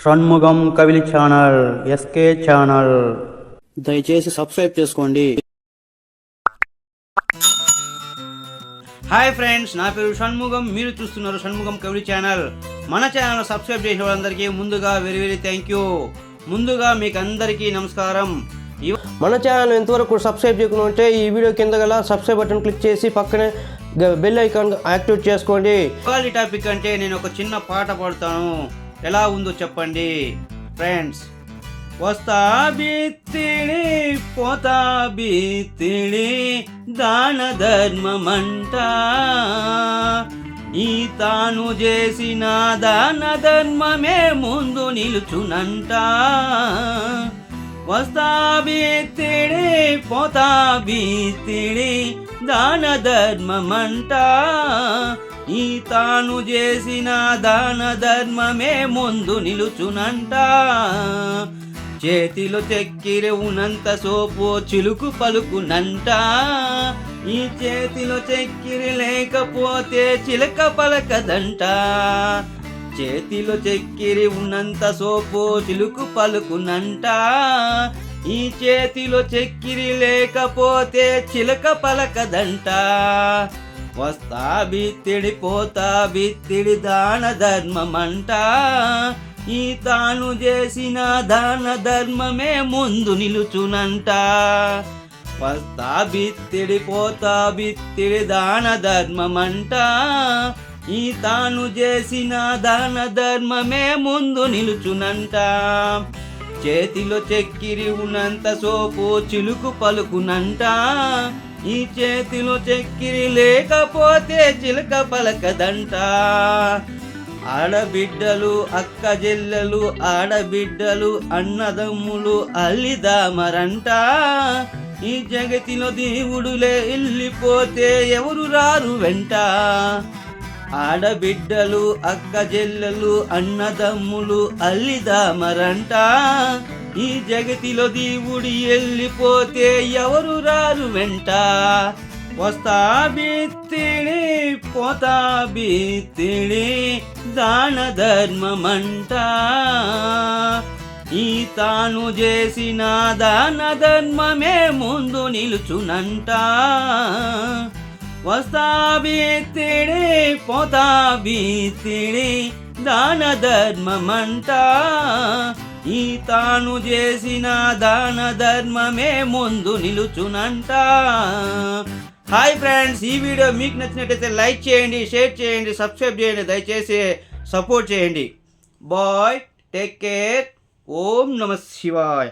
Shanmugam Kavili channel, SK channel. దయచేసి subscribe చేసుకోండి. Hi friends, నా పేరు షణ్ముగం. మీరు చూస్తున్నారు షణ్ముగం కవిలి ఛానల్. మన ఛానల్ సబ్స్క్రైబ్ చేసిన వాళ్ళందరికీ ముందుగా వెరీ థ్యాంక్ యూ. ముందుగా మీకు అందరికీ నమస్కారం. మన ఛానల్ ఎంతవరకు సబ్స్క్రైబ్ చేయకుంటే ఈ వీడియో కింద గల సబ్స్క్రైబ్ బటన్ క్లిక్ చేసి పక్కనే బెల్ ఐకాన్ యాక్టివేట్ చేసుకోండి. ఇవాళ టాపిక్ అంటే నేను ఒక చిన్న పాట పాడుతాను. ఎలా ఉందో చెప్పండి ఫ్రెండ్స్. వస్తా బిత్తిడి పోతా బిత్తిడి దాన ధర్మమంట, ఈ తాను చేసిన దాన ధర్మమే ముందు నిలుచునంట. వస్తా బిత్తిడి పోతా బిత్తిడి దాన ధర్మమంట, ఈ తాను చేసిన దాన ధర్మమే ముందు నిలుచునంట. చేతిలో చక్కెర ఉన్నంత సోపు చిలుకు పలుకునంట, ఈ చేతిలో చక్కెర లేకపోతే చిలక పలకదంట. చేతిలో చక్కెర ఉన్నంత సోపు చిలుకు పలుకునంట, ఈ చేతిలో చక్కెర లేకపోతే చిలక పలకదంట. వస్తా బిత్తిడి పోతా బిత్తిడి దాన ధర్మమంట, ఈ తాను చేసిన దాన ధర్మమే ముందు నిలుచునంట. వస్తా బిత్తిడి పోతా బిత్తిడి దాన ధర్మమంట, ఈ తాను చేసిన దాన ధర్మమే ముందు నిలుచునంట. చేతిలో చక్కిరి ఉన్నంత సోపు చిలుకు పలుకునంట, ఈ చేతిలో చక్కిరి లేకపోతే చిలక పలకదంట. ఆడబిడ్డలు అక్క చెల్లెలు ఆడబిడ్డలు అన్నదమ్ములు అల్లిదామరంట, ఈ జగతిలో దేవుడులే వెళ్ళిపోతే ఎవరు రారు వెంట. ఆడబిడ్డలు అక్క చెల్లెలు అన్నదమ్ములు అల్లిదామరంట, ఈ జగతిలో దేవుడి వెళ్ళిపోతే ఎవరు రారు వెంట. వస్తా బిత్తిడి పోతా బిత్తిడి దాన ధర్మమంట, ఈ తాను చేసిన దాన ధర్మమే ముందు నిలుచునంట. వస్తా బిత్తిడి పోతా బిత్తిడి దాన ధర్మమంట, ఈ తాను చేసిన దాన ధర్మమే ముందు నిలుచునంట. హాయ్ ఫ్రెండ్స్, ఈ వీడియో మీకు నచ్చినట్టయితే లైక్ చేయండి, షేర్ చేయండి, సబ్స్క్రైబ్ చేయండి. దయచేసి సపోర్ట్ చేయండి. Bye, take care. ఓం నమ శివాయ.